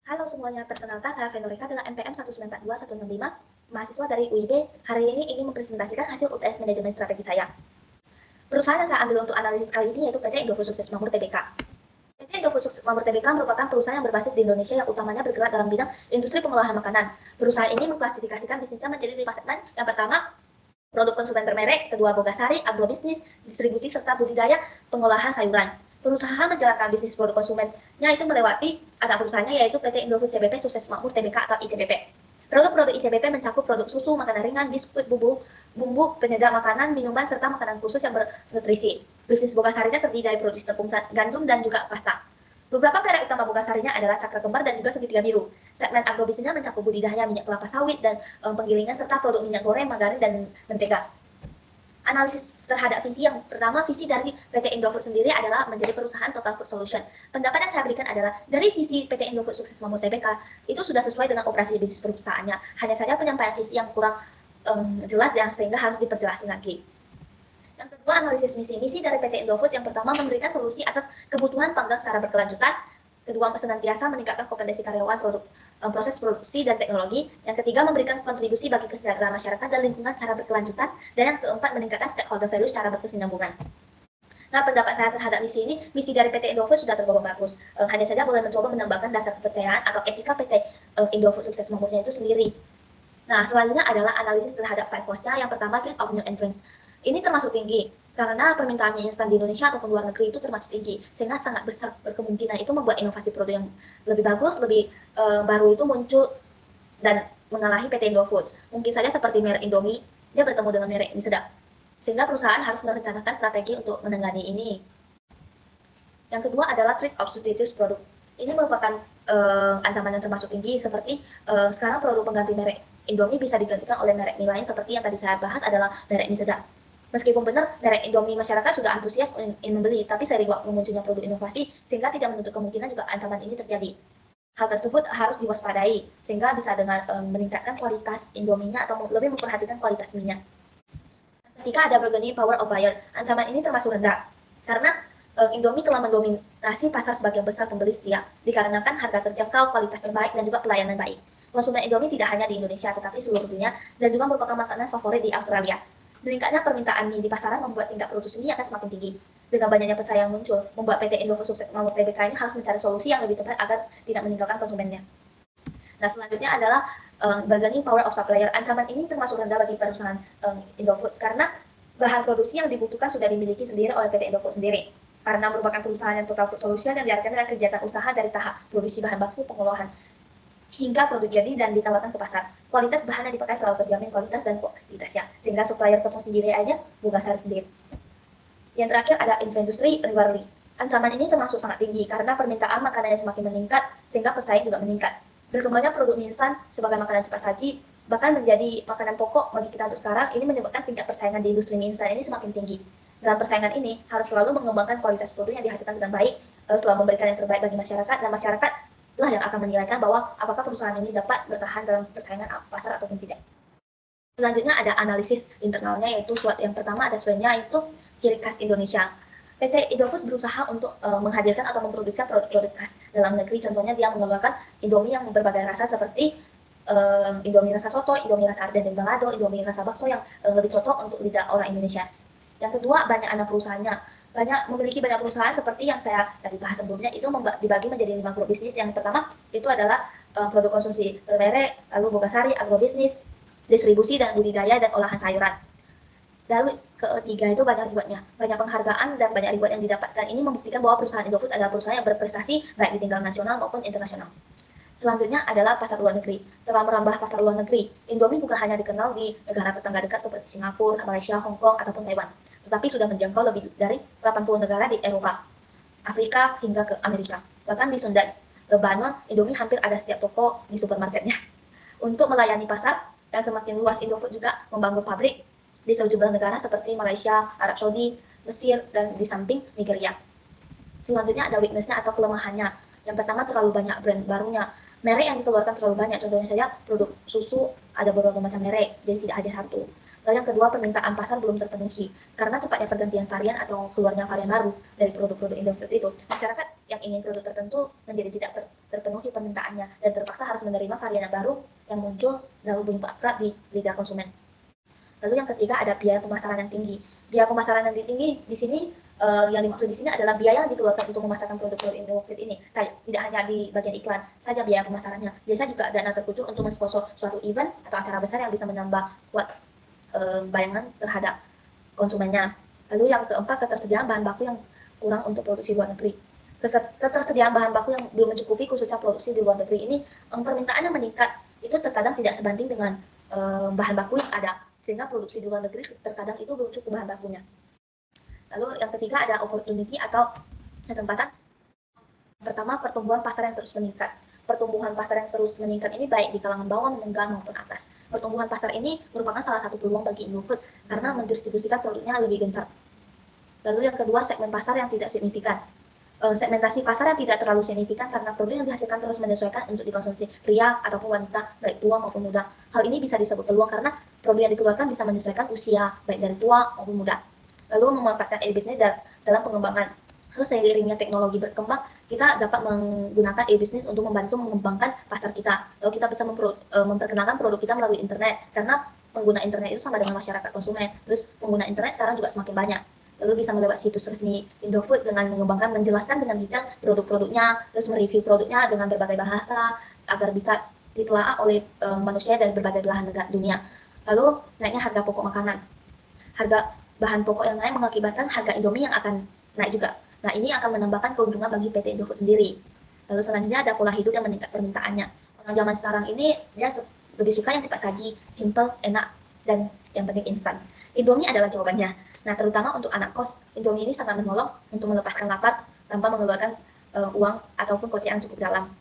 Halo semuanya, perkenalkan saya Venorika dengan NPM 1942165, mahasiswa dari UIB. Hari ini ingin mempresentasikan hasil UTS Manajemen Strategi saya. Perusahaan yang saya ambil untuk analisis kali ini yaitu PT Indofood Sukses Makmur Tbk. PT Indofood Sukses Makmur Tbk merupakan perusahaan yang berbasis di Indonesia yang utamanya bergerak dalam bidang industri pengolahan makanan. Perusahaan ini mengklasifikasikan bisnisnya menjadi 5 segmen. Yang pertama, produk konsumen bermerek, kedua bogasari, agrobisnis, distribusi, serta budidaya pengolahan sayuran. Perusahaan menjalankan bisnis produk konsumennya itu melewati anak perusahaannya yaitu PT Indofood CBP Sukses Makmur Tbk atau ICBP. Produk-produk ICBP mencakup produk susu, makanan ringan, biskuit, bumbu, penyedap makanan, minuman, serta makanan khusus yang bernutrisi. Bisnis bogasarinya terdiri dari produksi tepung gandum dan juga pasta. Beberapa merek utama bogasarinya adalah Cakra Kembar dan juga Segitiga Biru. Segmen agrobisnisnya mencakup budidaya minyak kelapa sawit dan penggilingan serta produk minyak goreng, margarin, dan mentega. Analisis terhadap visi yang pertama, visi dari PT Indofood sendiri adalah menjadi perusahaan total food solution. Pendapat yang saya berikan adalah dari visi PT Indofood Sukses Makmur Tbk itu sudah sesuai dengan operasi bisnis perusahaannya. Hanya saja penyampaian visi yang kurang jelas dan sehingga harus diperjelaskan lagi. Yang kedua, analisis misi dari PT Indofood yang pertama memberikan solusi atas kebutuhan panggang secara berkelanjutan. Kedua, senantiasa meningkatkan kompetensi karyawan proses produksi dan teknologi. Yang ketiga, memberikan kontribusi bagi kesejahteraan masyarakat dan lingkungan secara berkelanjutan. Dan yang keempat, meningkatkan stakeholder value secara berkesinambungan. Nah, pendapat saya terhadap misi ini, misi dari PT Indofood sudah tergolong bagus. Hanya saja boleh mencoba menambahkan dasar kepercayaan atau etika PT Indofood Sukses Makmurnya itu sendiri. Nah, selanjutnya adalah analisis terhadap five cost-nya. Yang pertama, rate of new entrants. Ini termasuk tinggi, karena permintaan mie instan di Indonesia ataupun luar negeri itu termasuk tinggi, sehingga sangat besar berkemungkinan itu membuat inovasi produk yang lebih bagus, lebih baru itu muncul dan mengalahi PT Indofood. Mungkin saja seperti merek Indomie, dia bertemu dengan merek mie sedap. Sehingga perusahaan harus merencanakan strategi untuk menangani ini. Yang kedua adalah threat of substitute product. Ini merupakan ancaman yang termasuk tinggi, seperti sekarang produk pengganti merek Indomie bisa digantikan oleh merek mie lain seperti yang tadi saya bahas adalah merek mie sedap. Meskipun benar merek Indomie masyarakat sudah antusias ingin membeli, tapi seiring waktu munculnya produk inovasi sehingga tidak menutup kemungkinan juga ancaman ini terjadi. Hal tersebut harus diwaspadai sehingga bisa dengan meningkatkan kualitas Indominya atau lebih memperhatikan kualitas mie-nya. Ketika ada bargaining power of buyer, ancaman ini termasuk rendah karena Indomie telah mendominasi pasar sebagian besar pembeli setia dikarenakan harga terjangkau, kualitas terbaik, dan juga pelayanan baik. Konsumen Indomie tidak hanya di Indonesia tetapi seluruh dunia dan juga merupakan makanan favorit di Australia. Meningkatnya permintaan mie di pasaran membuat tingkat produksi mie akan semakin tinggi. Dengan banyaknya pesaing yang muncul, membuat PT Indofood Sukses Makmur Tbk ini harus mencari solusi yang lebih tepat agar tidak meninggalkan konsumennya. Nah, selanjutnya adalah bargaining power of supplier. Ancaman ini termasuk rendah bagi perusahaan Indofood karena bahan produksi yang dibutuhkan sudah dimiliki sendiri oleh PT Indofood sendiri. Karena merupakan perusahaan yang total food solution yang diarahkan dengan kegiatan usaha dari tahap produksi bahan baku, pengolahan, hingga produk jadi dan ditawarkan ke pasar. Kualitas bahan yang dipakai selalu terjamin kualitas dan kualitasnya, sehingga supplier tepung sendiri aja bogasari sendiri. Yang terakhir ada industri rivalry. Ancaman ini termasuk sangat tinggi karena permintaan makanannya semakin meningkat sehingga pesaing juga meningkat. Berkembangnya produk mie instan sebagai makanan cepat saji bahkan menjadi makanan pokok bagi kita untuk sekarang, ini menyebabkan tingkat persaingan di industri mie instan ini semakin tinggi. Dalam persaingan ini harus selalu mengembangkan kualitas produk yang dihasilkan dengan baik, selalu memberikan yang terbaik bagi masyarakat, dan masyarakat lah yang akan menilaikan bahwa apakah perusahaan ini dapat bertahan dalam persaingan pasar ataupun tidak. Selanjutnya ada analisis internalnya, yaitu yang pertama ada SWOT-nya, yaitu ciri khas Indonesia. PT Indofood berusaha untuk menghadirkan atau memproduksi produk-produk khas dalam negeri. Contohnya dia mengembangkan Indomie yang berbagai rasa seperti Indomie rasa soto, Indomie rasa arden dan balado, Indomie rasa bakso yang lebih cocok untuk lidah orang Indonesia. Yang kedua, banyak anak perusahaannya. Memiliki banyak perusahaan seperti yang saya tadi bahas sebelumnya, itu dibagi menjadi 5 grup bisnis. Yang pertama itu adalah produk konsumsi bermerek, lalu bogasari, agrobisnis, distribusi dan budidaya dan olahan sayuran. Lalu ketiga itu banyak rewardnya, banyak penghargaan dan banyak reward yang didapatkan. Ini membuktikan bahwa perusahaan Indofood adalah perusahaan yang berprestasi baik di tingkat nasional maupun internasional. Selanjutnya adalah pasar luar negeri. Telah merambah pasar luar negeri, Indomie bukan hanya dikenal di negara tetangga dekat seperti Singapura, Malaysia, Hong Kong, ataupun Taiwan, tetapi sudah menjangkau lebih dari 80 negara di Eropa, Afrika, hingga ke Amerika. Bahkan di Sudan, Lebanon, Indomie hampir ada setiap toko di supermarketnya. Untuk melayani pasar yang semakin luas, Indofood juga membangun pabrik di sejumlah negara seperti Malaysia, Arab Saudi, Mesir, dan di samping Nigeria. Selanjutnya ada weakness-nya atau kelemahannya. Yang pertama, terlalu banyak brand barunya. Merek yang dikeluarkan terlalu banyak, contohnya saja produk susu ada beberapa macam merek, jadi tidak hanya satu. Lalu yang kedua, permintaan pasar belum terpenuhi. Karena cepatnya pergantian varian atau keluarnya varian baru dari produk-produk Indofood itu, masyarakat yang ingin produk tertentu menjadi tidak terpenuhi permintaannya dan terpaksa harus menerima varian baru yang muncul lalu begitu akrab di lidah konsumen. Lalu yang ketiga, ada biaya pemasaran yang tinggi. Biaya pemasaran yang tinggi di sini yang dimaksud di sini adalah biaya yang dikeluarkan untuk memasarkan produk-produk Indofood ini. Tidak hanya di bagian iklan saja biaya pemasarannya. Biasa juga dana terkucur untuk mensponsor suatu event atau acara besar yang bisa menambah kuat bayangan terhadap konsumennya. Lalu yang keempat, ketersediaan bahan baku yang kurang untuk produksi luar negeri. Ketersediaan bahan baku yang belum mencukupi khususnya produksi di luar negeri ini, permintaannya meningkat, itu terkadang tidak sebanding dengan bahan baku yang ada, sehingga produksi di luar negeri terkadang itu belum cukup bahan bakunya. Lalu yang ketiga, ada opportunity atau kesempatan. Pertama, pertumbuhan pasar yang terus meningkat. Pertumbuhan pasar yang terus meningkat ini baik di kalangan bawah, menengah, maupun atas. Pertumbuhan pasar ini merupakan salah satu peluang bagi Indofood karena mendistribusikan produknya lebih gencar. Lalu yang kedua, segmen pasar yang tidak signifikan. Segmentasi pasar yang tidak terlalu signifikan karena produk yang dihasilkan terus menyesuaikan untuk dikonsumsi pria ataupun wanita, baik tua maupun muda. Hal ini bisa disebut peluang karena produk yang dikeluarkan bisa menyesuaikan usia, baik dari tua maupun muda. Lalu memanfaatkan e-business dalam pengembangan. Seiringnya teknologi berkembang, kita dapat menggunakan e-business untuk membantu mengembangkan pasar kita. Lalu kita bisa memperkenalkan produk kita melalui internet, karena pengguna internet itu sama dengan masyarakat konsumen. Terus pengguna internet sekarang juga semakin banyak. Lalu bisa melewat situs resmi Indofood dengan mengembangkan, menjelaskan dengan detail produk-produknya, terus mereview produknya dengan berbagai bahasa, agar bisa ditelaah oleh manusia dari berbagai belahan dunia. Lalu naiknya harga pokok makanan. Harga bahan pokok yang naik mengakibatkan harga Indomie yang akan naik juga. Nah, ini akan menambahkan keuntungan bagi PT Indofood sendiri. Lalu selanjutnya ada pola hidup yang meningkat permintaannya. Orang zaman sekarang ini dia lebih suka yang cepat saji, simple, enak, dan yang penting instan. Indomie adalah jawabannya. Nah, terutama untuk anak kos, Indomie ini sangat menolong untuk melepaskan lapar tanpa mengeluarkan uang ataupun kocek yang cukup dalam.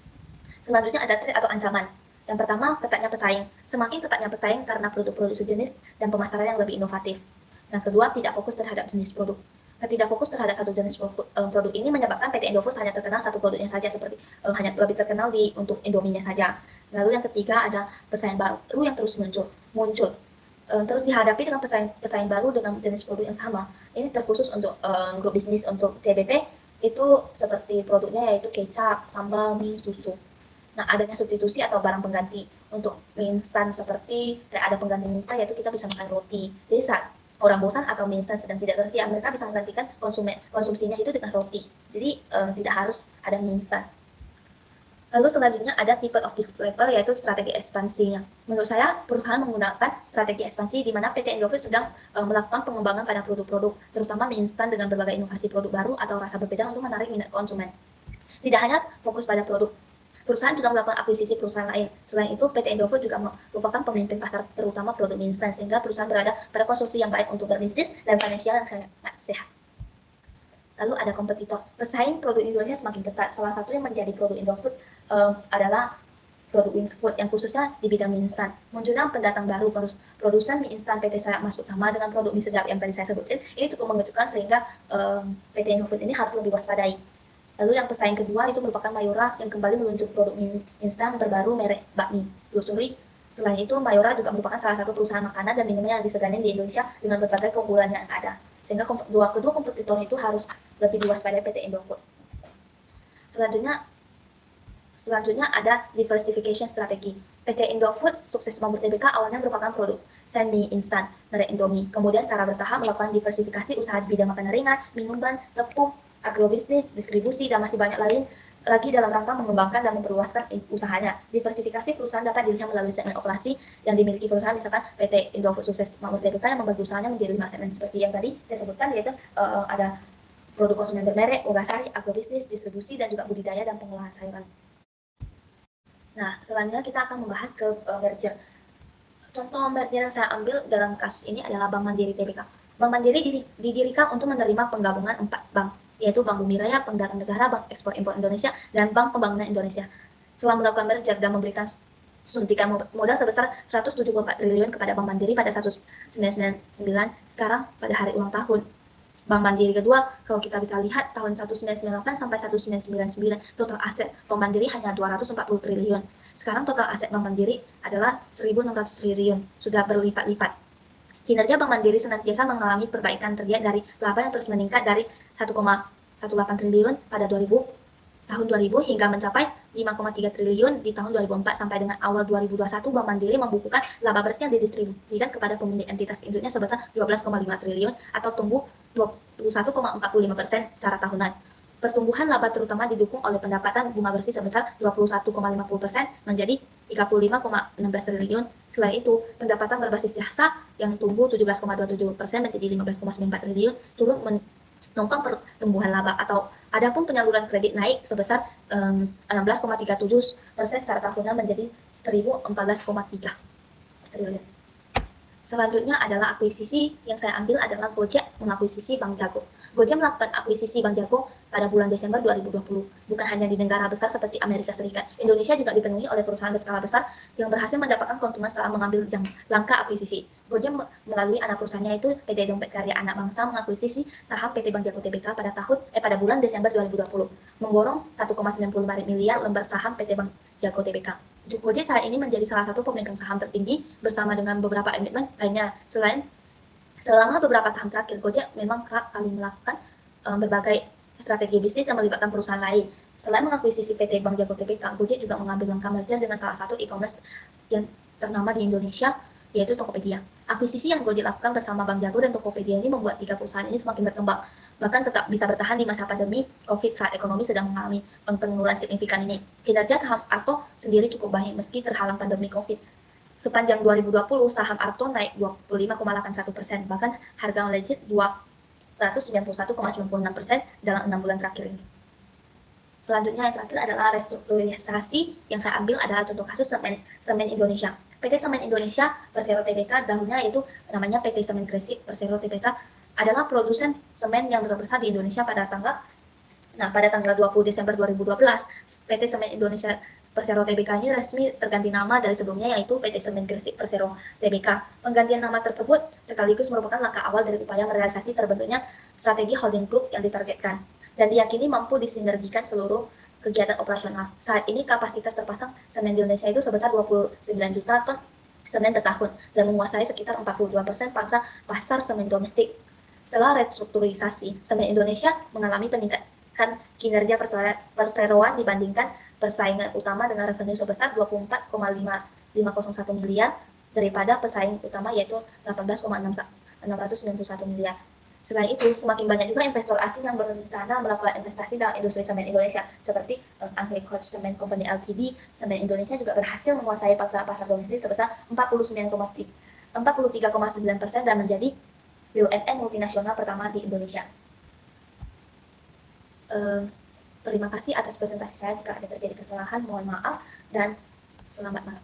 Selanjutnya ada threat atau ancaman. Yang pertama, ketatnya pesaing. Semakin ketatnya pesaing karena produk-produk sejenis dan pemasaran yang lebih inovatif. Yang kedua, tidak fokus terhadap jenis produk. Tidak fokus terhadap satu jenis produk ini menyebabkan PT Indofood hanya terkenal satu produknya saja, seperti hanya lebih terkenal untuk Indominya saja. Lalu yang ketiga, ada pesaing baru yang terus muncul. Terus dihadapi dengan pesaing baru dengan jenis produk yang sama. Ini terkhusus untuk grup bisnis untuk CBP, itu seperti produknya yaitu kecap, sambal, mie, susu. Nah, adanya substitusi atau barang pengganti untuk mie instan, seperti kayak ada pengganti mie instan, yaitu kita bisa makan roti. Jadi saat orang bosan atau mie instan sedang tidak tersedia, mereka bisa menggantikan konsumsinya itu dengan roti. Jadi tidak harus ada mie instan. Lalu selanjutnya ada tipe of business level, yaitu strategi ekspansinya. Menurut saya, perusahaan menggunakan strategi ekspansi di mana PT Indofood sedang melakukan pengembangan pada produk-produk, terutama mie instan dengan berbagai inovasi produk baru atau rasa berbeda untuk menarik minat konsumen. Tidak hanya fokus pada produk, perusahaan juga melakukan akuisisi perusahaan lain. Selain itu, PT Indofood juga merupakan pemimpin pasar terutama produk mie instan, sehingga perusahaan berada pada konsumsi yang baik untuk berbisnis dan finansial yang sangat sehat. Lalu ada kompetitor. Pesaing produk Indonesia semakin ketat. Salah satu yang menjadi produk Indofood adalah produk Wings Food yang khususnya di bidang mie instan. Munculnya pendatang baru, produsen mie instan PT Sayak Mas Utama dengan produk mie sedap yang tadi saya sebutin, ini cukup mengejutkan sehingga PT Indofood ini harus lebih waspadai. Lalu yang pesaing kedua itu merupakan Mayora yang kembali meluncur produk mie instan terbaru merek bakmi Glosuri. Selain itu, Mayora juga merupakan salah satu perusahaan makanan dan minuman yang disegani di Indonesia dengan berbagai keunggulan yang ada. Sehingga kedua kompetitor itu harus lebih diwaspadai PT Indofood. Selanjutnya ada diversification strategi. PT Indofood sukses membuat TBK awalnya merupakan produk mie instan merek Indomie. Kemudian secara bertahap melakukan diversifikasi usaha di bidang makanan ringan, minuman, tepung, agrobisnis, distribusi, dan masih banyak lain lagi dalam rangka mengembangkan dan memperluaskan usahanya. Diversifikasi perusahaan dapat dilihat melalui segmen operasi yang dimiliki perusahaan, misalkan PT Indofood sukses membuat TBK yang membagi usahanya menjadi 5 segmen seperti yang tadi saya sebutkan, yaitu ada produk konsumen bermerek, Ogasari, agrobisnis, distribusi, dan juga budidaya dan pengolahan sayuran. Nah, selanjutnya kita akan membahas ke merger. Contoh merger yang saya ambil dalam kasus ini adalah Bank Mandiri Tbk. Bank Mandiri didirikan untuk menerima penggabungan 4 bank, yaitu Bank Bumi Raya, Bank Dagang Negara, Bank Ekspor Impor Indonesia, dan Bank Pembangunan Indonesia. Setelah melakukan merger dan memberikan suntikan modal sebesar 174 triliun kepada Bank Mandiri pada 1999, sekarang pada hari ulang tahun Bank Mandiri kedua, kalau kita bisa lihat tahun 1998 sampai 1999, total aset Bank Mandiri hanya 240 triliun. Sekarang total aset Bank Mandiri adalah 1.600 triliun, sudah berlipat-lipat. Kinerja Bank Mandiri senantiasa mengalami perbaikan terlihat dari laba yang terus meningkat dari 1,18 triliun pada tahun 2000 hingga mencapai 5,3 triliun di tahun 2004 sampai dengan awal 2021. Bank Mandiri membukukan laba bersih yang didistribusikan kepada pemilik entitas induknya sebesar 12,5 triliun atau tumbuh 21,45% secara tahunan. Pertumbuhan laba terutama didukung oleh pendapatan bunga bersih sebesar 21,50% menjadi 35,16 triliun. Selain itu, pendapatan berbasis jasa yang tumbuh 17,27% menjadi 15,94 triliun turut menopang pertumbuhan laba. Atau adapun penyaluran kredit naik sebesar 16,37% secara tahunan menjadi 1.014,3 triliun. Selanjutnya adalah akuisisi. Yang saya ambil adalah Gojek mengakuisisi Bank Jago. Gojek melakukan akuisisi Bank Jago pada bulan Desember 2020. Bukan hanya di negara besar seperti Amerika Serikat, Indonesia juga dipenuhi oleh perusahaan berskala besar yang berhasil mendapatkan keuntungan setelah mengambil langkah akuisisi. Gojek melalui anak perusahaannya yaitu PT Dompet Karya Anak Bangsa mengakuisisi saham PT Bank Jago Tbk pada bulan Desember 2020, memborong 1,95 miliar lembar saham PT Bank Jago Tbk. Gojek saat ini menjadi salah satu pemegang saham tertinggi bersama dengan beberapa emiten lainnya. Selama beberapa tahun terakhir, Gojek memang kerap kali melakukan berbagai strategi bisnis yang melibatkan perusahaan lain. Selain mengakuisisi PT Bank Jago Tbk, Gojek juga mengambil langkah merger dengan salah satu e-commerce yang ternama di Indonesia, yaitu Tokopedia. Akuisisi yang Gojek lakukan bersama Bank Jago dan Tokopedia ini membuat tiga perusahaan ini semakin berkembang, bahkan tetap bisa bertahan di masa pandemi COVID saat ekonomi sedang mengalami penurunan signifikan ini. Kinerja saham Arto sendiri cukup baik meski terhalang pandemi COVID. Sepanjang 2020, saham Arto naik 25,81%, bahkan harga melejit 291,96% dalam 6 bulan terakhir ini. Selanjutnya yang terakhir adalah restrukturisasi. Yang saya ambil adalah contoh kasus Semen Indonesia. PT Semen Indonesia Persero Tbk, dahulunya yaitu namanya PT Semen Gresik Persero Tbk, adalah produsen semen yang terbesar di Indonesia pada tanggal 20 Desember 2012, PT Semen Indonesia Persero Tbk ini resmi terganti nama dari sebelumnya yaitu PT Semen Gresik Persero Tbk. Penggantian nama tersebut sekaligus merupakan langkah awal dari upaya merealisasi terbentuknya strategi holding group yang ditargetkan dan diyakini mampu disinergikan seluruh kegiatan operasional. Saat ini kapasitas terpasang semen di Indonesia itu sebesar 29 juta ton semen per tahun dan menguasai sekitar 42% pasar semen domestik. Setelah restrukturisasi, Semen Indonesia mengalami peningkatan kinerja perseroan dibandingkan persaingan utama dengan revenue sebesar 24,501 miliar daripada pesaing utama yaitu 18,691 miliar. Selain itu, semakin banyak juga investor asing yang berencana melakukan investasi dalam industri semen Indonesia, seperti Angkle Coach Cement Company Ltd. Semen Indonesia juga berhasil menguasai pasar domestik sebesar 43,9% dan menjadi BUMN multinasional pertama di Indonesia. Terima kasih atas presentasi saya. Jika ada terjadi kesalahan, mohon maaf dan selamat malam.